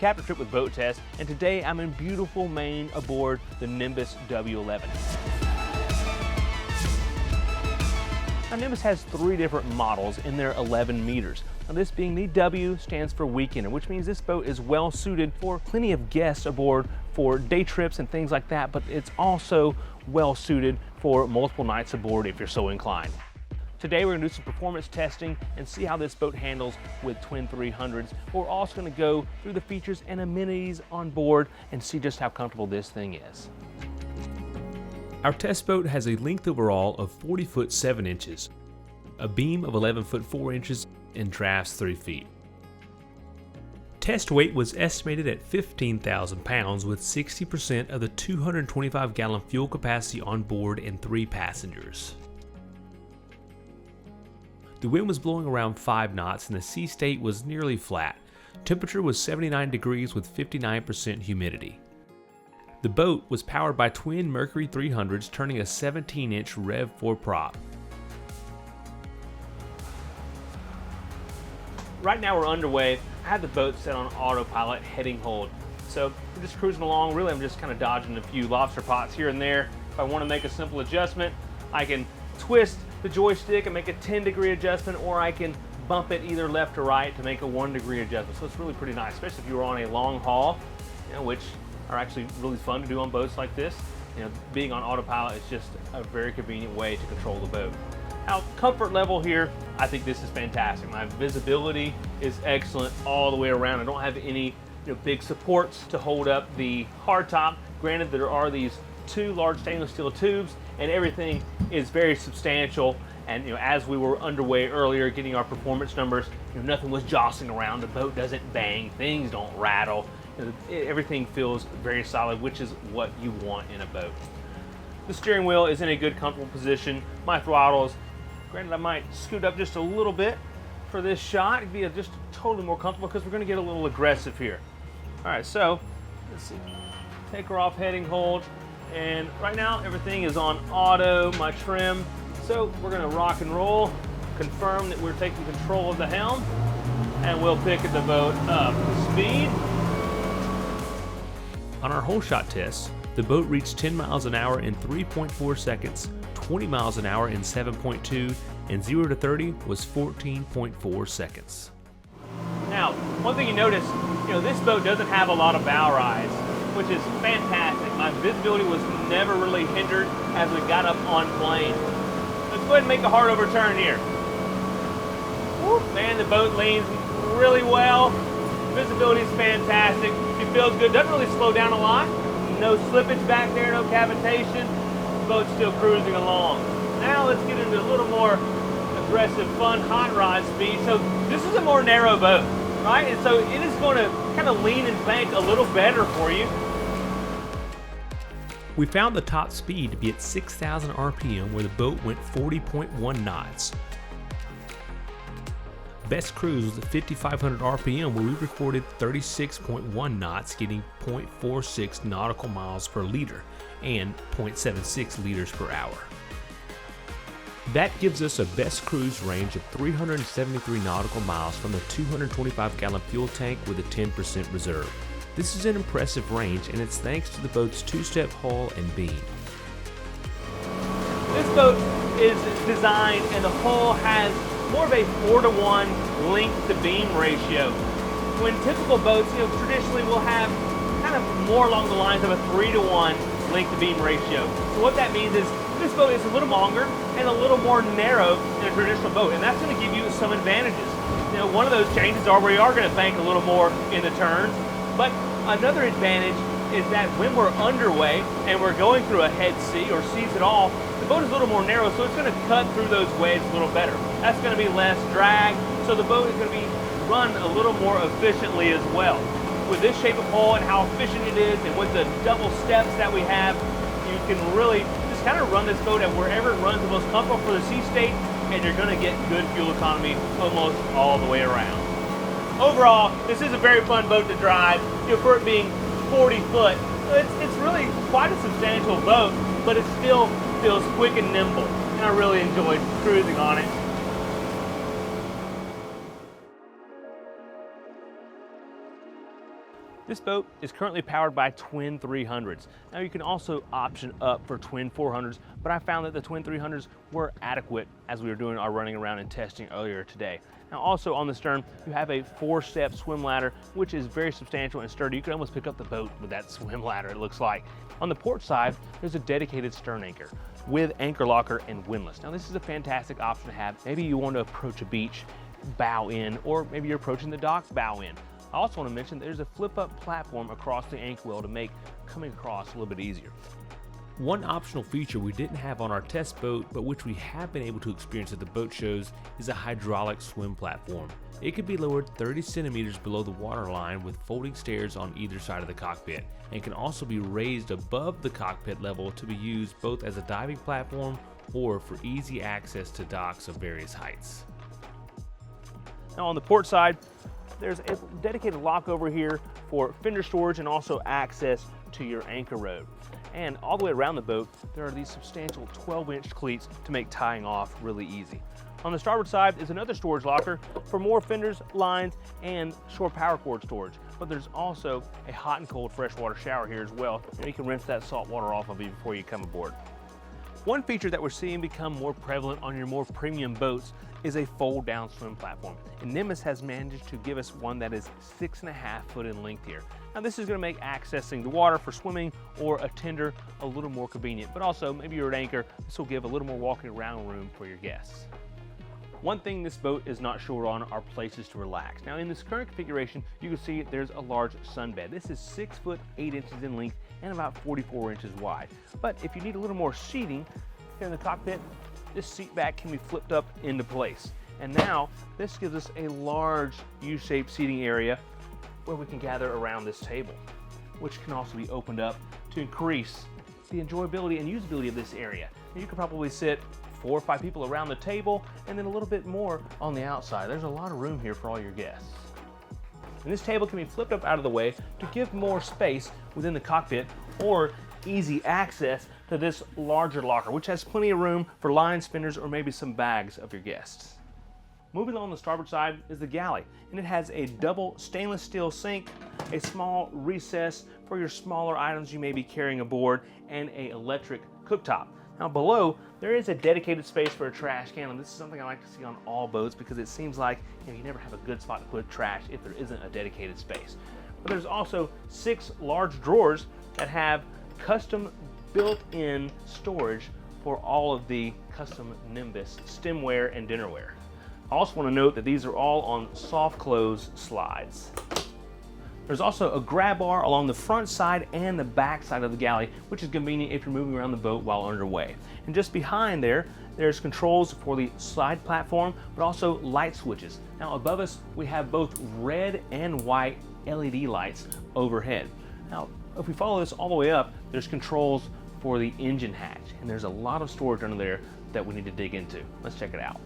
Capt Trip with Boat Test, and today I'm in beautiful Maine aboard the Nimbus W11. Now, Nimbus has 3 different models in their 11 meters. Now, this being the W stands for weekender, which means this boat is well suited for plenty of guests aboard for day trips and things like that, but it's also well suited for multiple nights aboard if you're so inclined. Today we're going to do some performance testing and see how this boat handles with twin 300s. We're also going to go through the features and amenities on board and see just how comfortable this thing is. Our test boat has a length overall of 40 foot 7 inches, a beam of 11 foot 4 inches, and drafts 3 feet. Test weight was estimated at 15,000 pounds with 60% of the 225 gallon fuel capacity on board and 3 passengers. The wind was blowing around 5 knots and the sea state was nearly flat. Temperature was 79 degrees with 59% humidity. The boat was powered by twin Mercury 300s turning a 17-inch Rev 4 prop. Right now we're underway. I have the boat set on autopilot heading hold. So we're just cruising along. Really, I'm just kind of dodging a few lobster pots here and there. If I want to make a simple adjustment, I can twist the joystick and make a 10-degree adjustment, or I can bump it either left or right to make a 1-degree adjustment. So it's really pretty nice, especially if you were on a long haul, which are actually really fun to do on boats like this. Being on autopilot is just a very convenient way to control the boat. Now, comfort level here, I think this is fantastic. My visibility is excellent all the way around. I don't have any big supports to hold up the hardtop. Granted, there are these 2 large stainless steel tubes, and everything is very substantial. And as we were underway earlier getting our performance numbers, nothing was jostling around. The boat doesn't bang, things don't rattle. Everything feels very solid, which is what you want in a boat. The steering wheel is in a good, comfortable position. My throttles, granted I might scoot up just a little bit for this shot. It'd be just totally more comfortable because we're going to get a little aggressive here. All right, so let's see. Take her off heading hold. And right now everything is on auto, my trim. So we're going to rock and roll, confirm that we're taking control of the helm, and we'll pick the boat up. Speed. On our whole shot test, the boat reached 10 miles an hour in 3.4 seconds, 20 miles an hour in 7.2, and 0 to 30 was 14.4 seconds. Now, one thing you notice, this boat doesn't have a lot of bow rise, which is fantastic. My visibility was never really hindered as we got up on plane. Let's go ahead and make a hard overturn here. Woo, man, the boat leans really well. Visibility is fantastic. It feels good. Doesn't really slow down a lot. No slippage back there, no cavitation. The boat's still cruising along. Now let's get into a little more aggressive, fun, hot rod speed. So this is a more narrow boat, right? And so it is going to kind of lean and bank a little better for you. We found the top speed to be at 6,000 RPM where the boat went 40.1 knots. Best cruise was at 5,500 RPM where we recorded 36.1 knots, getting 0.46 nautical miles per liter and 0.76 liters per hour. That gives us a best cruise range of 373 nautical miles from the 225 gallon fuel tank with a 10% reserve. This is an impressive range, and it's thanks to the boat's 2-step hull and beam. This boat is designed, and the hull has more of a 4-to-1 length to beam ratio. When typical boats, traditionally will have kind of more along the lines of a 3-to-1 length to beam ratio. So what that means is this boat is a little longer and a little more narrow than a traditional boat, and that's going to give you some advantages. One of those changes are we are going to bank a little more in the turns, but another advantage is that when we're underway and we're going through a head sea or seas at all, the boat is a little more narrow, so it's going to cut through those waves a little better. That's going to be less drag, so the boat is going to be run a little more efficiently as well. With this shape of hull and how efficient it is, and with the double steps that we have, you can really just kind of run this boat at wherever it runs the most comfortable for the sea state, and you're going to get good fuel economy almost all the way around. Overall, this is a very fun boat to drive. For it being 40 foot, it's really quite a substantial boat, but it still feels quick and nimble, and I really enjoyed cruising on it. This boat is currently powered by twin 300s. Now you can also option up for twin 400s, but I found that the twin 300s were adequate as we were doing our running around and testing earlier today. Now also on the stern, you have a 4-step swim ladder, which is very substantial and sturdy. You can almost pick up the boat with that swim ladder, it looks like. On the port side, there's a dedicated stern anchor with anchor locker and windlass. Now this is a fantastic option to have. Maybe you want to approach a beach, bow in, or maybe you're approaching the dock, bow in. I also want to mention there's a flip-up platform across the anchor wheel to make coming across a little bit easier. One optional feature we didn't have on our test boat, but which we have been able to experience at the boat shows, is a hydraulic swim platform. It can be lowered 30 centimeters below the waterline with folding stairs on either side of the cockpit, and can also be raised above the cockpit level to be used both as a diving platform or for easy access to docks of various heights. Now on the port side, there's a dedicated lock over here for fender storage and also access to your anchor rod. And all the way around the boat, there are these substantial 12-inch cleats to make tying off really easy. On the starboard side is another storage locker for more fenders, lines, and shore power cord storage. But there's also a hot and cold freshwater shower here as well, and you can rinse that salt water off of you before you come aboard. One feature that we're seeing become more prevalent on your more premium boats is a fold-down swim platform. And Nimbus has managed to give us one that is 6.5 foot in length here. Now this is going to make accessing the water for swimming or a tender a little more convenient, but also maybe you're at anchor, this will give a little more walking around room for your guests. One thing this boat is not short on are places to relax. Now in this current configuration, you can see there's a large sunbed. This is 6 foot 8 inches in length and about 44 inches wide. But if you need a little more seating here in the cockpit, this seat back can be flipped up into place. And now this gives us a large U-shaped seating area where we can gather around this table, which can also be opened up to increase the enjoyability and usability of this area. You could probably sit 4 or 5 people around the table and then a little bit more on the outside. There's a lot of room here for all your guests. And this table can be flipped up out of the way to give more space within the cockpit or easy access to this larger locker, which has plenty of room for line spinners or maybe some bags of your guests. Moving on the starboard side is the Galley, and it has a double stainless steel sink, a small recess for your smaller items you may be carrying aboard, and an electric cooktop. Now below, there is a dedicated space for a trash can, and this is something I like to see on all boats because it seems like you never have a good spot to put trash if there isn't a dedicated space. But there's also 6 large drawers that have custom built-in storage for all of the custom Nimbus stemware and dinnerware. I also want to note that these are all on soft close slides. There's also a grab bar along the front side and the back side of the Galley, which is convenient if you're moving around the boat while underway. And just behind there's controls for the side platform, but also light switches. Now above us, we have both red and white LED lights overhead. Now, if we follow this all the way up, there's controls for the engine hatch, and there's a lot of storage under there that we need to dig into. Let's check it out.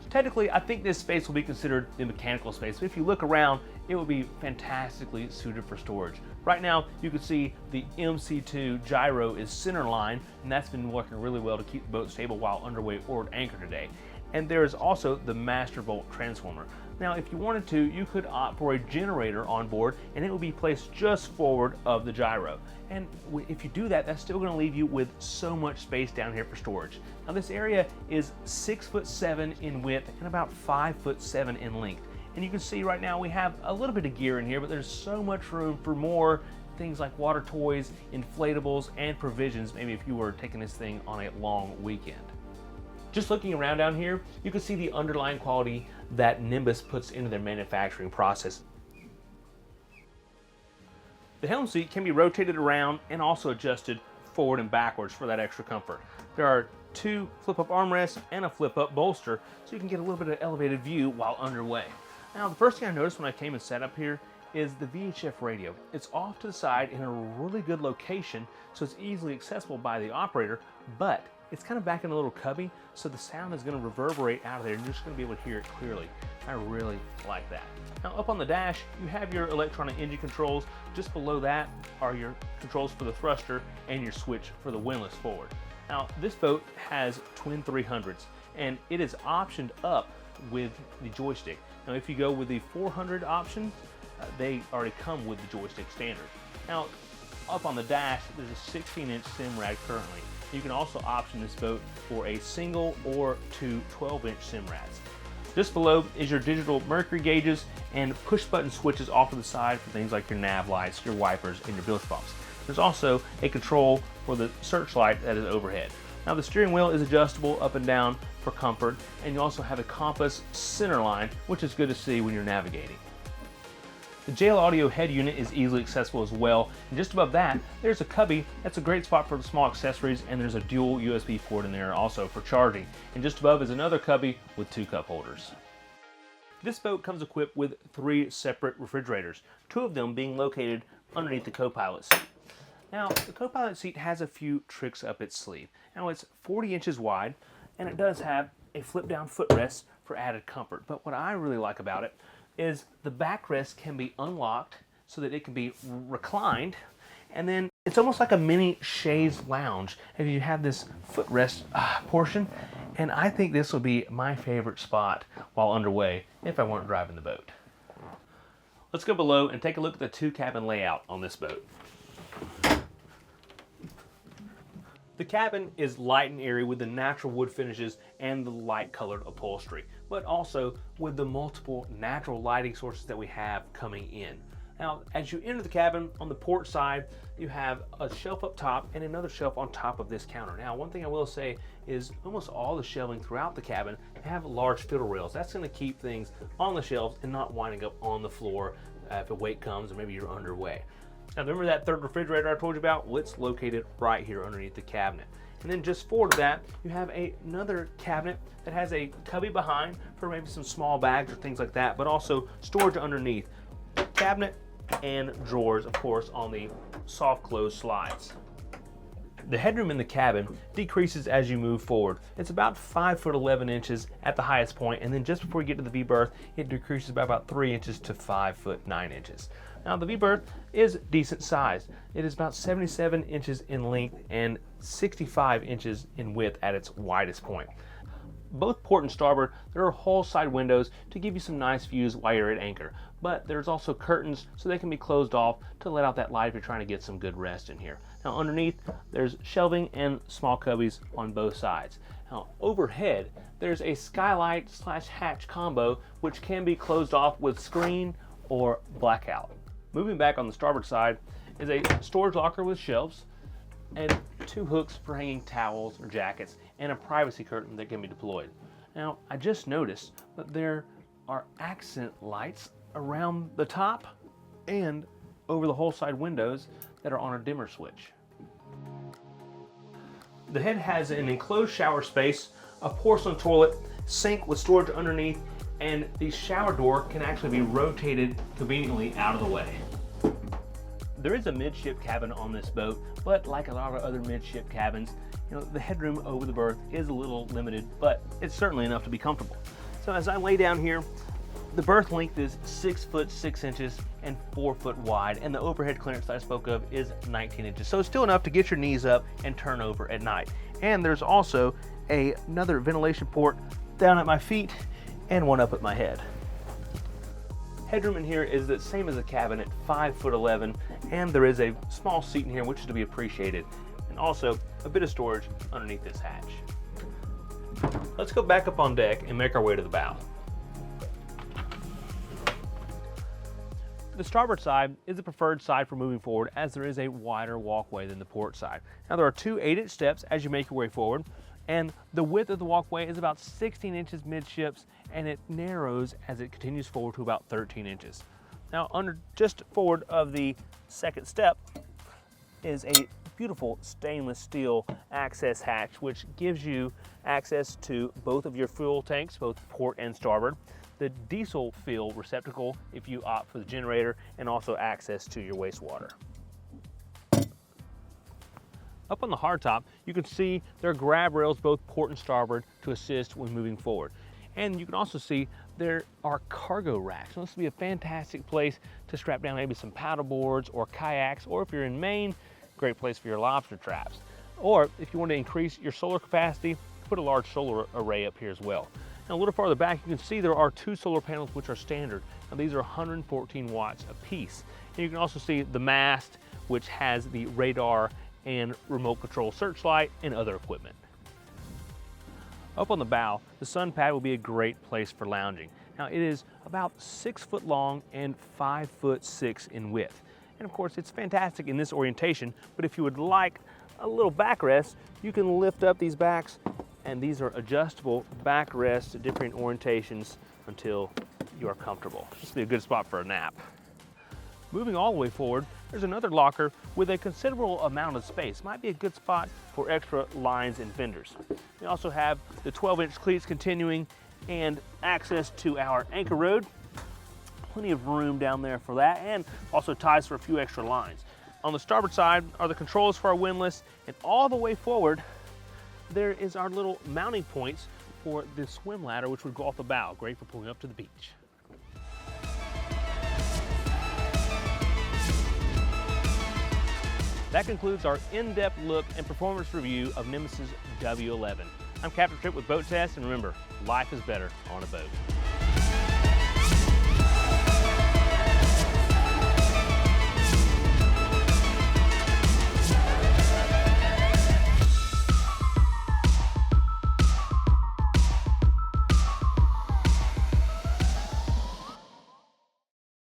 Technically, I think this space will be considered the mechanical space, but if you look around, it would be fantastically suited for storage. Right now, you can see the MC2 gyro is center line, and that's been working really well to keep the boat stable while underway or at anchor today. And there is also the master volt transformer. Now, if you wanted to, you could opt for a generator on board, and it will be placed just forward of the gyro. And if you do that, that's still going to leave you with so much space down here for storage. Now, this area is 6'7" in width and about 5'7" in length. And you can see right now we have a little bit of gear in here, but there's so much room for more things like water toys, inflatables, and provisions, maybe if you were taking this thing on a long weekend. Just looking around down here, you can see the underlying quality that Nimbus puts into their manufacturing process. The helm seat can be rotated around and also adjusted forward and backwards for that extra comfort. There are 2 flip-up armrests and a flip-up bolster, so you can get a little bit of elevated view while underway. Now, the first thing I noticed when I came and sat up here is the VHF radio. It's off to the side in a really good location, so it's easily accessible by the operator, but it's kind of back in a little cubby, so the sound is going to reverberate out of there and you're just going to be able to hear it clearly. I really like that. Now up on the dash, you have your electronic engine controls. Just below that are your controls for the thruster and your switch for the windlass forward. Now this boat has twin 300s and it is optioned up with the joystick. Now if you go with the 400 option, they already come with the joystick standard. Now, up on the dash, there's a 16-inch sim rad currently. You can also option this boat for a single or two 12-inch sim rads. Just below is your digital Mercury gauges and push-button switches off to the side for things like your nav lights, your wipers, and your bilge pumps. There's also a control for the searchlight that is overhead. Now the steering wheel is adjustable up and down for comfort, and you also have a compass center line, which is good to see when you're navigating. The JL Audio head unit is easily accessible as well, and just above that, there's a cubby. That's a great spot for small accessories, and there's a dual USB port in there also for charging. And just above is another cubby with 2 cup holders. This boat comes equipped with 3 separate refrigerators, 2 of them being located underneath the co-pilot seat. Now, the co-pilot seat has a few tricks up its sleeve. Now, it's 40 inches wide, and it does have a flip-down footrest for added comfort. But what I really like about it is the backrest can be unlocked so that it can be reclined, and then it's almost like a mini chaise lounge if you have this footrest portion, and I think this will be my favorite spot while underway if I weren't driving the boat. Let's go below and take a look at the 2 cabin layout on this boat. The cabin is light and airy with the natural wood finishes and the light colored upholstery, but also with the multiple natural lighting sources that we have coming in. Now, as you enter the cabin, on the port side, you have a shelf up top and another shelf on top of this counter. Now, one thing I will say is almost all the shelving throughout the cabin have large fiddle rails. That's going to keep things on the shelves and not winding up on the floor if a wake comes or maybe you're underway. Now remember that 3rd refrigerator I told you about? Well, it's located right here underneath the cabinet. And then just forward to that, you have another cabinet that has a cubby behind for maybe some small bags or things like that, but also storage underneath. Cabinet and drawers, of course, on the soft close slides. The headroom in the cabin decreases as you move forward. It's about 5 foot 11 inches at the highest point, and then just before you get to the V-berth, it decreases by about 3 inches to 5 foot 9 inches. Now the V-berth is decent sized. It is about 77 inches in length and 65 inches in width at its widest point. Both port and starboard, there are hull side windows to give you some nice views while you're at anchor, but there's also curtains so they can be closed off to let out that light if you're trying to get some good rest in here. Now underneath, there's shelving and small cubbies on both sides. Now overhead, there's a skylight / hatch combo which can be closed off with screen or blackout. Moving back on the starboard side is a storage locker with shelves and 2 hooks for hanging towels or jackets and a privacy curtain that can be deployed. Now, I just noticed that there are accent lights around the top and over the whole side windows that are on a dimmer switch. The head has an enclosed shower space, a porcelain toilet, sink with storage underneath, and the shower door can actually be rotated conveniently out of the way. There is a midship cabin on this boat, but like a lot of other midship cabins, the headroom over the berth is a little limited, but it's certainly enough to be comfortable. So as I lay down here, the berth length is 6 foot 6 inches and 4 foot wide, and the overhead clearance that I spoke of is 19 inches. So it's still enough to get your knees up and turn over at night. And there's also another ventilation port down at my feet and one up at my head. Headroom in here is the same as the cabin at 5 foot 11, and there is a small seat in here which is to be appreciated, and also a bit of storage underneath this hatch. Let's go back up on deck and make our way to the bow. The starboard side is the preferred side for moving forward, as there is a wider walkway than the port side. Now there are 2 8-inch steps as you make your way forward, and the width of the walkway is about 16 inches midships, and it narrows as it continues forward to about 13 inches. Now just forward of the second step is a beautiful stainless steel access hatch, which gives you access to both of your fuel tanks, both port and starboard, the diesel fuel receptacle if you opt for the generator, and also access to your wastewater. Up on the hardtop, you can see there are grab rails both port and starboard to assist when moving forward. And you can also see there are cargo racks. So this would be a fantastic place to strap down maybe some paddle boards or kayaks, or if you're in Maine, great place for your lobster traps. Or if you want to increase your solar capacity, put a large solar array up here as well. Now a little farther back, you can see there are 2 solar panels which are standard. Now these are 114 watts apiece. And you can also see the mast, which has the radar and remote control searchlight and other equipment. Up on the bow, the sun pad will be a great place for lounging. Now it is about 6 foot long and 5'6" in width. And of course it's fantastic in this orientation, but if you would like a little backrest, you can lift up these backs, and these are adjustable backrests at different orientations until you are comfortable. This will be a good spot for a nap. Moving all the way forward, there's another locker with a considerable amount of space. Might be a good spot for extra lines and fenders. We also have the 12-inch cleats continuing and access to our anchor rod. Plenty of room down there for that, and also ties for a few extra lines. On the starboard side are the controls for our windlass, and all the way forward there is our little mounting points for the swim ladder, which would go off the bow. Great for pulling up to the beach. That concludes our in-depth look and performance review of Nimbus W11. I'm Captain with Boat Test, and remember, life is better on a boat.